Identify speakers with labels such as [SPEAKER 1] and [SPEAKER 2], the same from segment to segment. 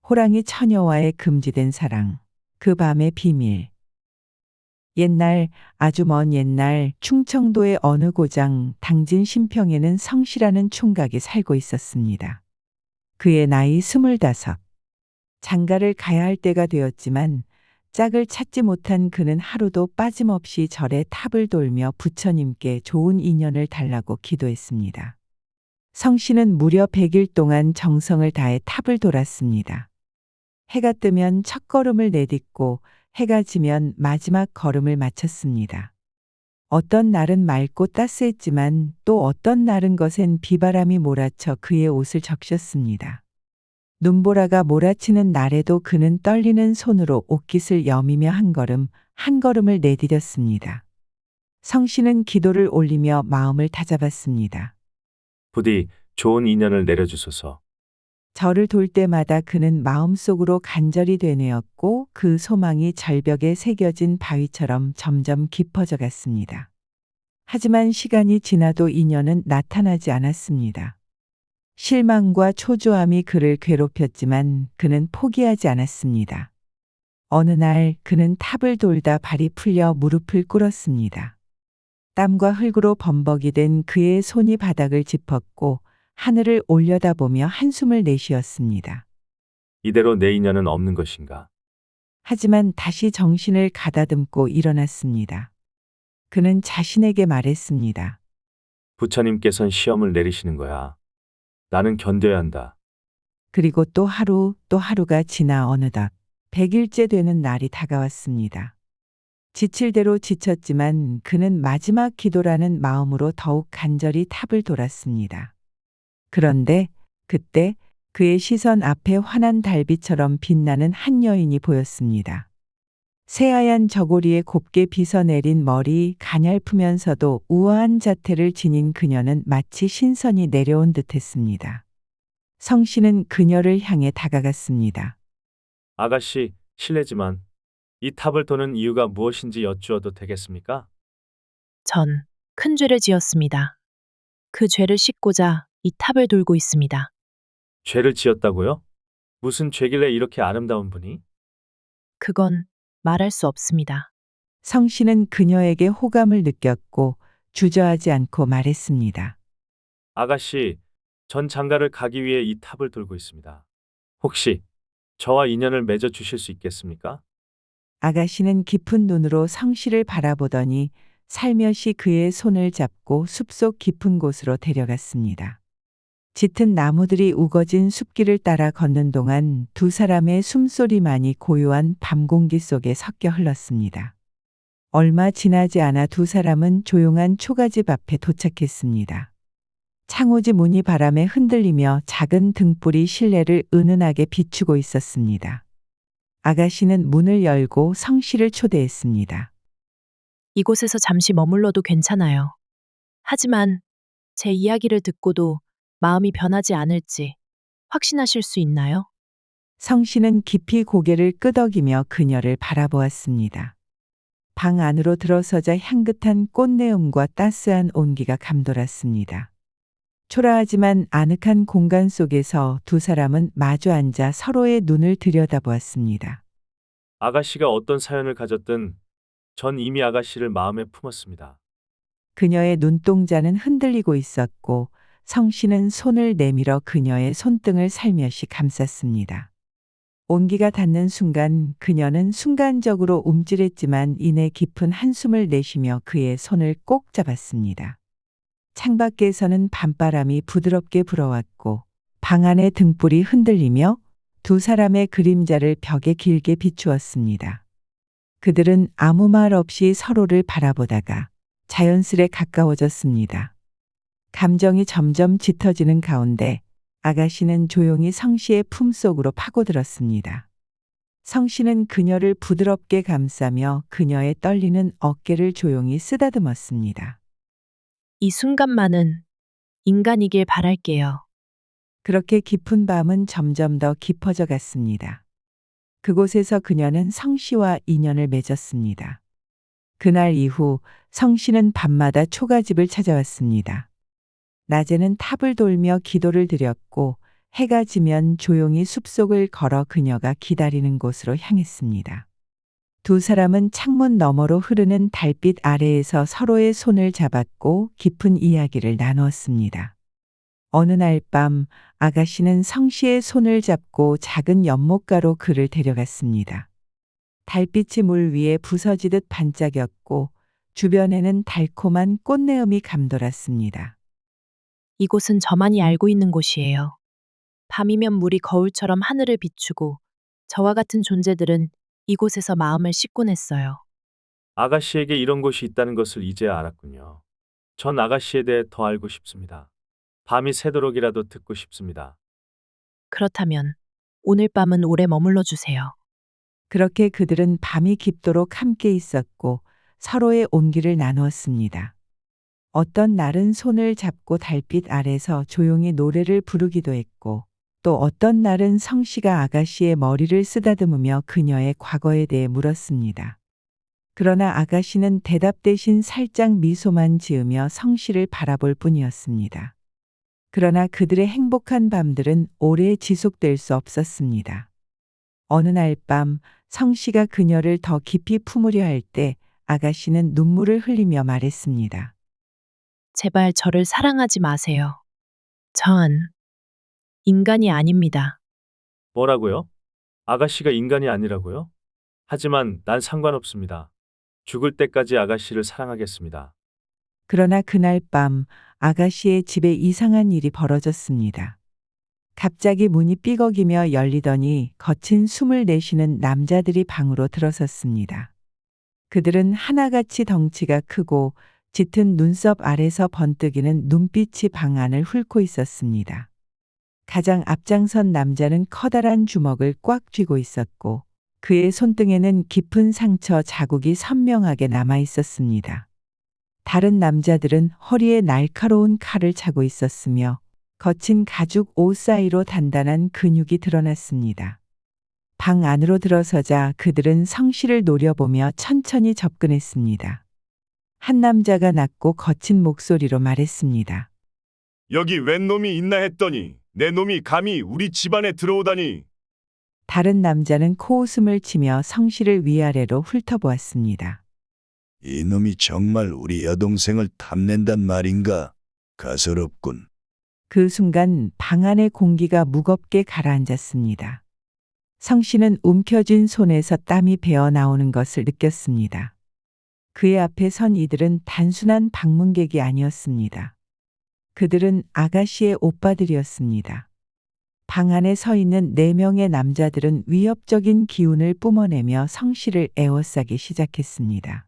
[SPEAKER 1] 호랑이 처녀와의 금지된 사랑. 그 밤의 비밀. 옛날, 아주 먼 옛날 충청도의 어느 고장 당진 신평에는 성씨라는 총각이 살고 있었습니다. 그의 나이 25. 장가를 가야 할 때가 되었지만 짝을 찾지 못한 그는 하루도 빠짐없이 절에 탑을 돌며 부처님께 좋은 인연을 달라고 기도했습니다. 성씨는 무려 100일 동안 정성을 다해 탑을 돌았습니다. 해가 뜨면 첫 걸음을 내딛고 해가 지면 마지막 걸음을 마쳤습니다. 어떤 날은 맑고 따스했지만 또 어떤 날은 거센 비바람이 몰아쳐 그의 옷을 적셨습니다. 눈보라가 몰아치는 날에도 그는 떨리는 손으로 옷깃을 여미며 한 걸음 한 걸음을 내디뎠습니다. 성씨는 기도를 올리며 마음을 다잡았습니다.
[SPEAKER 2] 부디 좋은 인연을 내려주소서.
[SPEAKER 1] 절을 돌 때마다 그는 마음속으로 간절히 되뇌었고 그 소망이 절벽에 새겨진 바위처럼 점점 깊어져 갔습니다. 하지만 시간이 지나도 인연은 나타나지 않았습니다. 실망과 초조함이 그를 괴롭혔지만 그는 포기하지 않았습니다. 어느 날 그는 탑을 돌다 발이 풀려 무릎을 꿇었습니다. 땀과 흙으로 범벅이 된 그의 손이 바닥을 짚었고 하늘을 올려다보며 한숨을 내쉬었습니다.
[SPEAKER 2] 이대로 내 인연은 없는 것인가?
[SPEAKER 1] 하지만 다시 정신을 가다듬고 일어났습니다. 그는 자신에게 말했습니다.
[SPEAKER 2] 부처님께선 시험을 내리시는 거야. 나는 견뎌야 한다.
[SPEAKER 1] 그리고 또 하루가 지나 어느덧 100일째 되는 날이 다가왔습니다. 지칠 대로 지쳤지만 그는 마지막 기도라는 마음으로 더욱 간절히 탑을 돌았습니다. 그런데 그때 그의 시선 앞에 환한 달빛처럼 빛나는 한 여인이 보였습니다. 새하얀 저고리에 곱게 빗어내린 머리, 가냘프면서도 우아한 자태를 지닌 그녀는 마치 신선이 내려온 듯했습니다. 성씨는 그녀를 향해 다가갔습니다.
[SPEAKER 2] 아가씨, 실례지만 이 탑을 도는 이유가 무엇인지 여쭈어도 되겠습니까?
[SPEAKER 3] 전 큰 죄를 지었습니다. 그 죄를 씻고자 이 탑을 돌고 있습니다.
[SPEAKER 2] 죄를 지었다고요? 무슨 죄길래 이렇게 아름다운 분이?
[SPEAKER 3] 그건 말할 수 없습니다.
[SPEAKER 1] 성씨는 그녀에게 호감을 느꼈고 주저하지 않고 말했습니다.
[SPEAKER 2] 아가씨, 전 장가를 가기 위해 이 탑을 돌고 있습니다. 혹시 저와 인연을 맺어 주실 수 있겠습니까?
[SPEAKER 1] 아가씨는 깊은 눈으로 성씨를 바라보더니 살며시 그의 손을 잡고 숲속 깊은 곳으로 데려갔습니다. 짙은 나무들이 우거진 숲길을 따라 걷는 동안 두 사람의 숨소리만이 고요한 밤 공기 속에 섞여 흘렀습니다. 얼마 지나지 않아 두 사람은 조용한 초가집 앞에 도착했습니다. 창호지 문이 바람에 흔들리며 작은 등불이 실내를 은은하게 비추고 있었습니다. 아가씨는 문을 열고 성씨를 초대했습니다.
[SPEAKER 3] 이곳에서 잠시 머물러도 괜찮아요. 하지만 제 이야기를 듣고도 마음이 변하지 않을지 확신하실 수 있나요?
[SPEAKER 1] 성씨는 깊이 고개를 끄덕이며 그녀를 바라보았습니다. 방 안으로 들어서자 향긋한 꽃내음과 따스한 온기가 감돌았습니다. 초라하지만 아늑한 공간 속에서 두 사람은 마주 앉아 서로의 눈을 들여다보았습니다.
[SPEAKER 2] 아가씨가 어떤 사연을 가졌든 전 이미 아가씨를 마음에 품었습니다.
[SPEAKER 1] 그녀의 눈동자는 흔들리고 있었고 성씨는 손을 내밀어 그녀의 손등을 살며시 감쌌습니다. 온기가 닿는 순간 그녀는 순간적으로 움찔했지만 이내 깊은 한숨을 내쉬며 그의 손을 꼭 잡았습니다. 창밖에서는 밤바람이 부드럽게 불어왔고 방 안의 등불이 흔들리며 두 사람의 그림자를 벽에 길게 비추었습니다. 그들은 아무 말 없이 서로를 바라보다가 자연스레 가까워졌습니다. 감정이 점점 짙어지는 가운데 아가씨는 조용히 성씨의 품속으로 파고들었습니다. 성씨는 그녀를 부드럽게 감싸며 그녀의 떨리는 어깨를 조용히 쓰다듬었습니다.
[SPEAKER 3] 이 순간만은 인간이길 바랄게요.
[SPEAKER 1] 그렇게 깊은 밤은 점점 더 깊어져 갔습니다. 그곳에서 그녀는 성씨와 인연을 맺었습니다. 그날 이후 성씨는 밤마다 초가집을 찾아왔습니다. 낮에는 탑을 돌며 기도를 드렸고 해가 지면 조용히 숲속을 걸어 그녀가 기다리는 곳으로 향했습니다. 두 사람은 창문 너머로 흐르는 달빛 아래에서 서로의 손을 잡았고 깊은 이야기를 나누었습니다. 어느 날 밤 아가씨는 성씨의 손을 잡고 작은 연못가로 그를 데려갔습니다. 달빛이 물 위에 부서지듯 반짝였고 주변에는 달콤한 꽃내음이 감돌았습니다.
[SPEAKER 3] 이곳은 저만이 알고 있는 곳이에요. 밤이면 물이 거울처럼 하늘을 비추고 저와 같은 존재들은 이곳에서 마음을 씻곤 했어요.
[SPEAKER 2] 아가씨에게 이런 곳이 있다는 것을 이제야 알았군요. 전 아가씨에 대해 더 알고 싶습니다. 밤이 새도록이라도 듣고 싶습니다.
[SPEAKER 3] 그렇다면 오늘 밤은 오래 머물러 주세요.
[SPEAKER 1] 그렇게 그들은 밤이 깊도록 함께 있었고 서로의 온기를 나누었습니다. 어떤 날은 손을 잡고 달빛 아래서 조용히 노래를 부르기도 했고 또 어떤 날은 성씨가 아가씨의 머리를 쓰다듬으며 그녀의 과거에 대해 물었습니다. 그러나 아가씨는 대답 대신 살짝 미소만 지으며 성씨를 바라볼 뿐이었습니다. 그러나 그들의 행복한 밤들은 오래 지속될 수 없었습니다. 어느 날 밤 성씨가 그녀를 더 깊이 품으려 할 때 아가씨는 눈물을 흘리며 말했습니다.
[SPEAKER 3] 제발 저를 사랑하지 마세요. 전 인간이 아닙니다.
[SPEAKER 2] 뭐라고요? 아가씨가 인간이 아니라고요? 하지만 난 상관없습니다. 죽을 때까지 아가씨를 사랑하겠습니다.
[SPEAKER 1] 그러나 그날 밤 아가씨의 집에 이상한 일이 벌어졌습니다. 갑자기 문이 삐걱이며 열리더니 거친 숨을 내쉬는 남자들이 방으로 들어섰습니다. 그들은 하나같이 덩치가 크고 짙은 눈썹 아래서 번뜩이는 눈빛이 방 안을 훑고 있었습니다. 가장 앞장선 남자는 커다란 주먹을 꽉 쥐고 있었고 그의 손등에는 깊은 상처 자국이 선명하게 남아 있었습니다. 다른 남자들은 허리에 날카로운 칼을 차고 있었으며 거친 가죽 옷 사이로 단단한 근육이 드러났습니다. 방 안으로 들어서자 그들은 성씨를 노려보며 천천히 접근했습니다. 한 남자가 낮고 거친 목소리로 말했습니다.
[SPEAKER 4] 여기 웬 놈이 있나 했더니 내 놈이 감히 우리 집안에 들어오다니.
[SPEAKER 1] 다른 남자는 코웃음을 치며 성씨를 위아래로 훑어보았습니다.
[SPEAKER 5] 이놈이 정말 우리 여동생을 탐낸단 말인가? 가소롭군.
[SPEAKER 1] 그 순간 방 안의 공기가 무겁게 가라앉았습니다. 성씨는 움켜쥔 손에서 땀이 배어 나오는 것을 느꼈습니다. 그의 앞에 선 이들은 단순한 방문객이 아니었습니다. 그들은 아가씨의 오빠들이었습니다. 방 안에 서 있는 4명의 남자들은 위협적인 기운을 뿜어내며 성씨를 에워싸기 시작했습니다.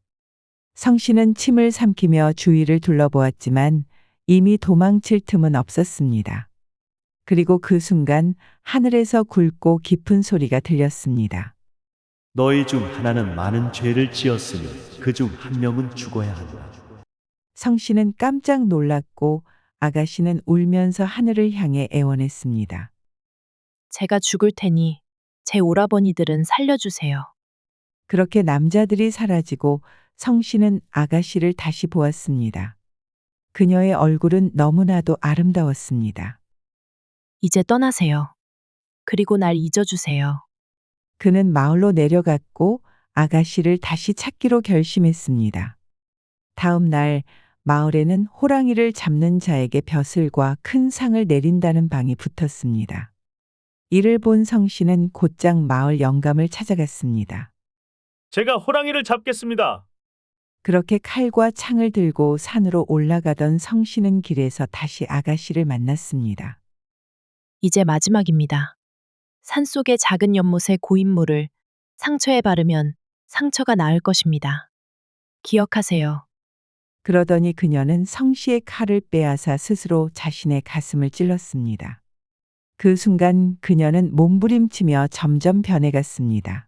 [SPEAKER 1] 성씨는 침을 삼키며 주위를 둘러보았지만 이미 도망칠 틈은 없었습니다. 그리고 그 순간 하늘에서 굵고 깊은 소리가 들렸습니다.
[SPEAKER 6] 너희 중 하나는 많은 죄를 지었으니 그 중 한 명은 죽어야 한다.
[SPEAKER 1] 성씨는 깜짝 놀랐고 아가씨는 울면서 하늘을 향해 애원했습니다.
[SPEAKER 3] 제가 죽을 테니 제 오라버니들은 살려주세요.
[SPEAKER 1] 그렇게 남자들이 사라지고 성씨는 아가씨를 다시 보았습니다. 그녀의 얼굴은 너무나도 아름다웠습니다.
[SPEAKER 3] 이제 떠나세요. 그리고 날 잊어주세요.
[SPEAKER 1] 그는 마을로 내려갔고 아가씨를 다시 찾기로 결심했습니다. 다음 날 마을에는 호랑이를 잡는 자에게 벼슬과 큰 상을 내린다는 방이 붙었습니다. 이를 본 성씨는 곧장 마을 영감을 찾아갔습니다.
[SPEAKER 2] 제가 호랑이를 잡겠습니다.
[SPEAKER 1] 그렇게 칼과 창을 들고 산으로 올라가던 성씨는 길에서 다시 아가씨를 만났습니다.
[SPEAKER 3] 이제 마지막입니다. 산속의 작은 연못의 고인물을 상처에 바르면 상처가 나을 것입니다. 기억하세요.
[SPEAKER 1] 그러더니 그녀는 성씨의 칼을 빼앗아 스스로 자신의 가슴을 찔렀습니다. 그 순간 그녀는 몸부림치며 점점 변해갔습니다.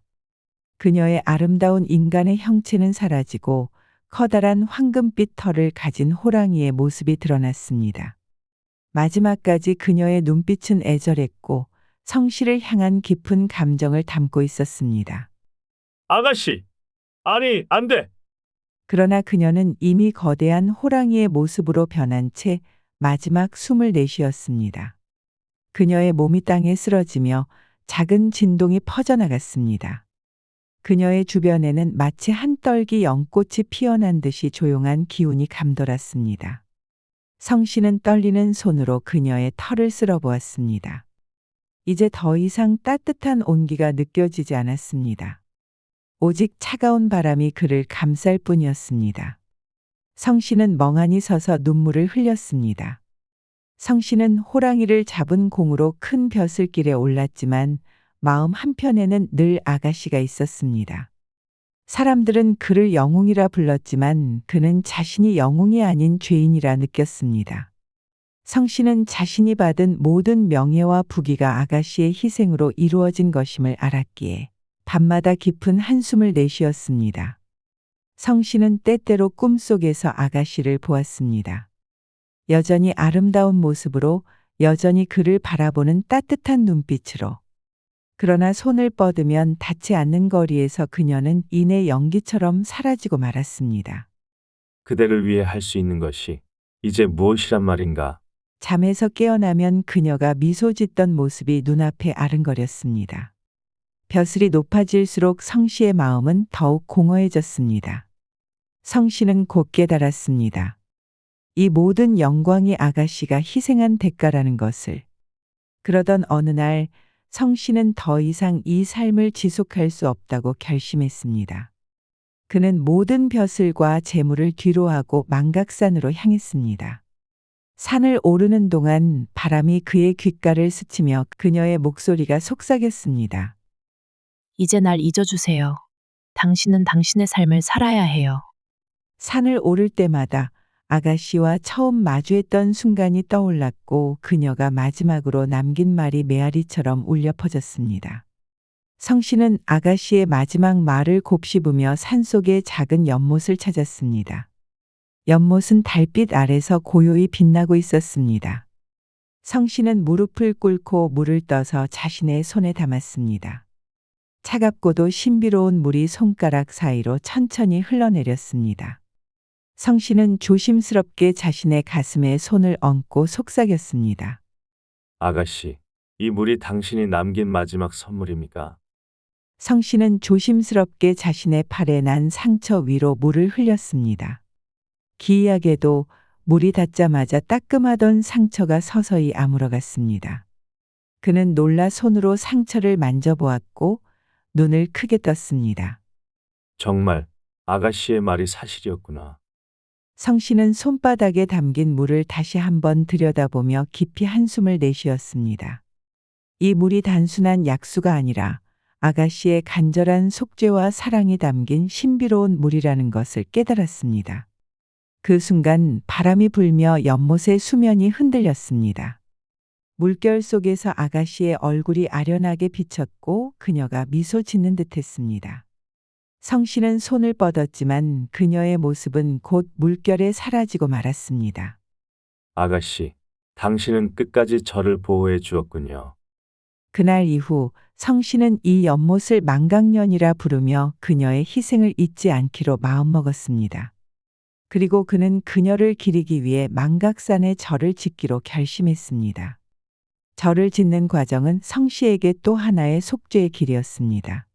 [SPEAKER 1] 그녀의 아름다운 인간의 형체는 사라지고 커다란 황금빛 털을 가진 호랑이의 모습이 드러났습니다. 마지막까지 그녀의 눈빛은 애절했고 성씨를 향한 깊은 감정을 담고 있었습니다.
[SPEAKER 2] 아가씨! 아니, 안 돼!
[SPEAKER 1] 그러나 그녀는 이미 거대한 호랑이의 모습으로 변한 채 마지막 숨을 내쉬었습니다. 그녀의 몸이 땅에 쓰러지며 작은 진동이 퍼져나갔습니다. 그녀의 주변에는 마치 한 떨기 연꽃이 피어난 듯이 조용한 기운이 감돌았습니다. 성씨는 떨리는 손으로 그녀의 털을 쓸어보았습니다. 이제 더 이상 따뜻한 온기가 느껴지지 않았습니다. 오직 차가운 바람이 그를 감쌀 뿐이었습니다. 성씨는 멍하니 서서 눈물을 흘렸습니다. 성씨는 호랑이를 잡은 공으로 큰 벼슬길에 올랐지만 마음 한편에는 늘 아가씨가 있었습니다. 사람들은 그를 영웅이라 불렀지만 그는 자신이 영웅이 아닌 죄인이라 느꼈습니다. 성씨는 자신이 받은 모든 명예와 부귀가 아가씨의 희생으로 이루어진 것임을 알았기에 밤마다 깊은 한숨을 내쉬었습니다. 성씨는 때때로 꿈속에서 아가씨를 보았습니다. 여전히 아름다운 모습으로, 여전히 그를 바라보는 따뜻한 눈빛으로. 그러나 손을 뻗으면 닿지 않는 거리에서 그녀는 인의 연기처럼 사라지고 말았습니다.
[SPEAKER 2] 그대를 위해 할 수 있는 것이 이제 무엇이란 말인가?
[SPEAKER 1] 잠에서 깨어나면 그녀가 미소 짓던 모습이 눈앞에 아른거렸습니다. 벼슬이 높아질수록 성씨의 마음은 더욱 공허해졌습니다. 성씨는 곧 깨달았습니다. 이 모든 영광이 아가씨가 희생한 대가라는 것을. 그러던 어느 날 성씨는 더 이상 이 삶을 지속할 수 없다고 결심했습니다. 그는 모든 벼슬과 재물을 뒤로하고 망각산으로 향했습니다. 산을 오르는 동안 바람이 그의 귓가를 스치며 그녀의 목소리가 속삭였습니다.
[SPEAKER 3] 이제 날 잊어주세요. 당신은 당신의 삶을 살아야 해요.
[SPEAKER 1] 산을 오를 때마다 아가씨와 처음 마주했던 순간이 떠올랐고 그녀가 마지막으로 남긴 말이 메아리처럼 울려 퍼졌습니다. 성씨는 아가씨의 마지막 말을 곱씹으며 산속의 작은 연못을 찾았습니다. 연못은 달빛 아래서 고요히 빛나고 있었습니다. 성씨는 무릎을 꿇고 물을 떠서 자신의 손에 담았습니다. 차갑고도 신비로운 물이 손가락 사이로 천천히 흘러내렸습니다. 성씨는 조심스럽게 자신의 가슴에 손을 얹고 속삭였습니다.
[SPEAKER 2] 아가씨, 이 물이 당신이 남긴 마지막 선물입니까?
[SPEAKER 1] 성씨는 조심스럽게 자신의 팔에 난 상처 위로 물을 흘렸습니다. 기이하게도 물이 닿자마자 따끔하던 상처가 서서히 아물어갔습니다. 그는 놀라 손으로 상처를 만져보았고 눈을 크게 떴습니다.
[SPEAKER 2] 정말 아가씨의 말이 사실이었구나.
[SPEAKER 1] 성씨는 손바닥에 담긴 물을 다시 한번 들여다보며 깊이 한숨을 내쉬었습니다. 이 물이 단순한 약수가 아니라 아가씨의 간절한 속죄와 사랑이 담긴 신비로운 물이라는 것을 깨달았습니다. 그 순간 바람이 불며 연못의 수면이 흔들렸습니다. 물결 속에서 아가씨의 얼굴이 아련하게 비쳤고 그녀가 미소 짓는 듯했습니다. 성씨는 손을 뻗었지만 그녀의 모습은 곧 물결에 사라지고 말았습니다.
[SPEAKER 2] 아가씨, 당신은 끝까지 저를 보호해 주었군요.
[SPEAKER 1] 그날 이후 성씨는 이 연못을 망각년이라 부르며 그녀의 희생을 잊지 않기로 마음먹었습니다. 그리고 그는 그녀를 기리기 위해 망각산에 절을 짓기로 결심했습니다. 절을 짓는 과정은 성씨에게 또 하나의 속죄의 길이었습니다.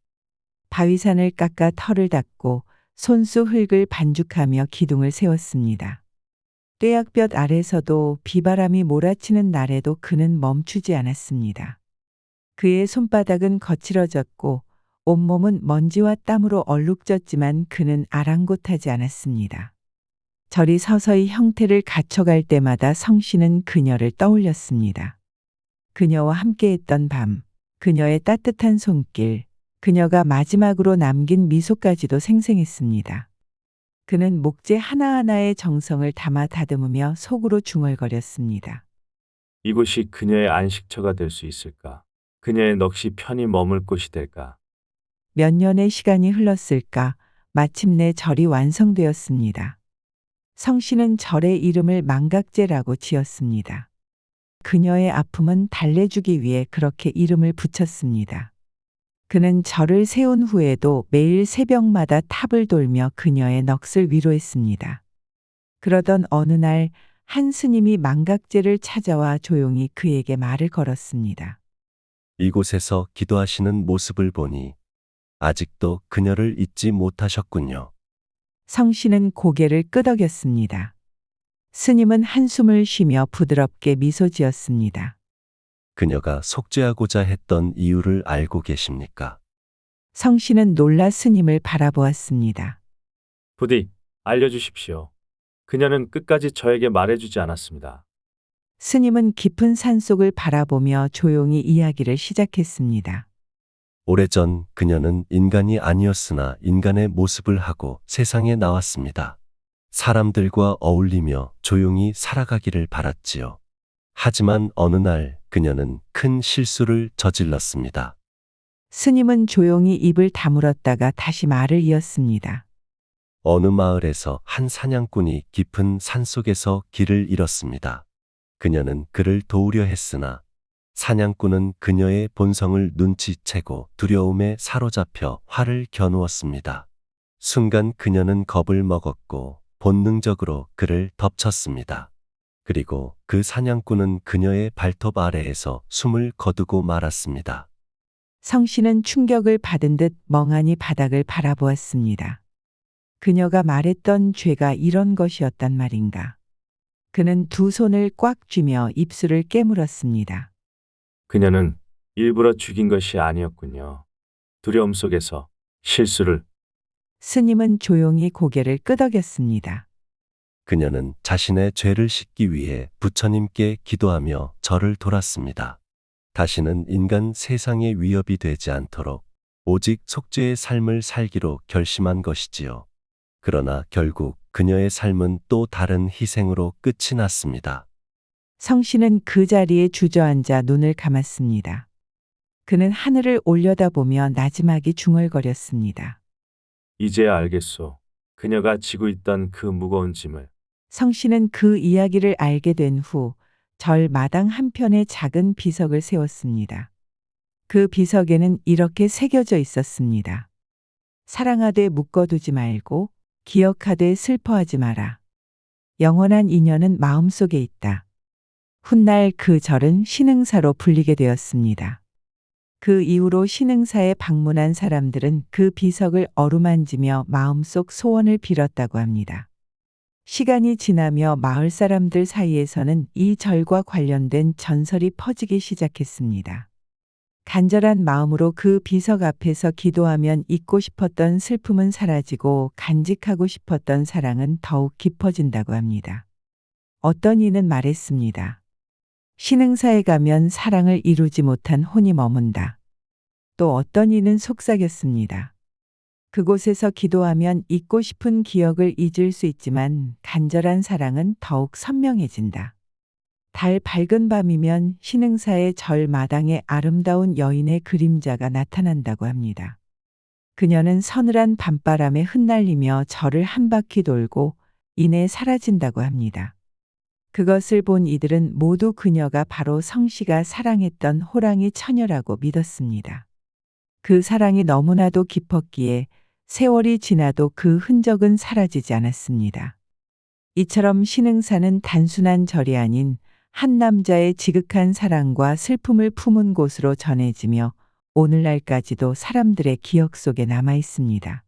[SPEAKER 1] 바위산을 깎아 터를 닦고 손수 흙을 반죽하며 기둥을 세웠습니다. 뙤약볕 아래서도 비바람이 몰아치는 날에도 그는 멈추지 않았습니다. 그의 손바닥은 거칠어졌고 온몸은 먼지와 땀으로 얼룩졌지만 그는 아랑곳하지 않았습니다. 절이 서서히 형태를 갖춰갈 때마다 성씨는 그녀를 떠올렸습니다. 그녀와 함께했던 밤, 그녀의 따뜻한 손길, 그녀가 마지막으로 남긴 미소까지도 생생했습니다. 그는 목재 하나하나의 정성을 담아 다듬으며 속으로 중얼거렸습니다.
[SPEAKER 2] 이곳이 그녀의 안식처가 될 수 있을까? 그녀의 넋이 편히 머물 곳이 될까?
[SPEAKER 1] 몇 년의 시간이 흘렀을까? 마침내 절이 완성되었습니다. 성씨는 절의 이름을 망각제라고 지었습니다. 그녀의 아픔은 달래주기 위해 그렇게 이름을 붙였습니다. 그는 절을 세운 후에도 매일 새벽마다 탑을 돌며 그녀의 넋을 위로했습니다. 그러던 어느 날 한 스님이 망각제를 찾아와 조용히 그에게 말을 걸었습니다.
[SPEAKER 7] 이곳에서 기도하시는 모습을 보니 아직도 그녀를 잊지 못하셨군요.
[SPEAKER 1] 성씨는 고개를 끄덕였습니다. 스님은 한숨을 쉬며 부드럽게 미소 지었습니다.
[SPEAKER 7] 그녀가 속죄하고자 했던 이유를 알고 계십니까?
[SPEAKER 1] 성씨는 놀라 스님을 바라보았습니다.
[SPEAKER 2] 부디 알려주십시오. 그녀는 끝까지 저에게 말해주지 않았습니다.
[SPEAKER 1] 스님은 깊은 산속을 바라보며 조용히 이야기를 시작했습니다.
[SPEAKER 7] 오래전 그녀는 인간이 아니었으나 인간의 모습을 하고 세상에 나왔습니다. 사람들과 어울리며 조용히 살아가기를 바랐지요. 하지만 어느 날 그녀는 큰 실수를 저질렀습니다.
[SPEAKER 1] 스님은 조용히 입을 다물었다가 다시 말을 이었습니다.
[SPEAKER 7] 어느 마을에서 한 사냥꾼이 깊은 산속에서 길을 잃었습니다. 그녀는 그를 도우려 했으나 사냥꾼은 그녀의 본성을 눈치채고 두려움에 사로잡혀 활을 겨누었습니다. 순간 그녀는 겁을 먹었고 본능적으로 그를 덮쳤습니다. 그리고 그 사냥꾼은 그녀의 발톱 아래에서 숨을 거두고 말았습니다.
[SPEAKER 1] 성씨는 충격을 받은 듯 멍하니 바닥을 바라보았습니다. 그녀가 말했던 죄가 이런 것이었단 말인가. 그는 두 손을 꽉 쥐며 입술을 깨물었습니다.
[SPEAKER 2] 그녀는 일부러 죽인 것이 아니었군요. 두려움 속에서 실수를.
[SPEAKER 1] 스님은 조용히 고개를 끄덕였습니다.
[SPEAKER 7] 그녀는 자신의 죄를 씻기 위해 부처님께 기도하며 절을 돌았습니다. 다시는 인간 세상에 위협이 되지 않도록 오직 속죄의 삶을 살기로 결심한 것이지요. 그러나 결국 그녀의 삶은 또 다른 희생으로 끝이 났습니다.
[SPEAKER 1] 성씨는 그 자리에 주저앉아 눈을 감았습니다. 그는 하늘을 올려다보며 나지막이 중얼거렸습니다.
[SPEAKER 2] 이제야 알겠소. 그녀가 지고 있던 그 무거운 짐을.
[SPEAKER 1] 성씨는 그 이야기를 알게 된 후 절 마당 한편에 작은 비석을 세웠습니다. 그 비석에는 이렇게 새겨져 있었습니다. 사랑하되 묶어두지 말고 기억하되 슬퍼하지 마라. 영원한 인연은 마음속에 있다. 훗날 그 절은 신흥사로 불리게 되었습니다. 그 이후로 신흥사에 방문한 사람들은 그 비석을 어루만지며 마음속 소원을 빌었다고 합니다. 시간이 지나며 마을 사람들 사이에서는 이 절과 관련된 전설이 퍼지기 시작했습니다. 간절한 마음으로 그 비석 앞에서 기도하면 잊고 싶었던 슬픔은 사라지고 간직하고 싶었던 사랑은 더욱 깊어진다고 합니다. 어떤 이는 말했습니다. 신흥사에 가면 사랑을 이루지 못한 혼이 머문다. 또 어떤 이는 속삭였습니다. 그곳에서 기도하면 잊고 싶은 기억을 잊을 수 있지만 간절한 사랑은 더욱 선명해진다. 달 밝은 밤이면 신흥사의 절 마당에 아름다운 여인의 그림자가 나타난다고 합니다. 그녀는 서늘한 밤바람에 흩날리며 절을 한 바퀴 돌고 이내 사라진다고 합니다. 그것을 본 이들은 모두 그녀가 바로 성씨가 사랑했던 호랑이 처녀라고 믿었습니다. 그 사랑이 너무나도 깊었기에 세월이 지나도 그 흔적은 사라지지 않았습니다. 이처럼 신흥사는 단순한 절이 아닌 한 남자의 지극한 사랑과 슬픔을 품은 곳으로 전해지며 오늘날까지도 사람들의 기억 속에 남아 있습니다.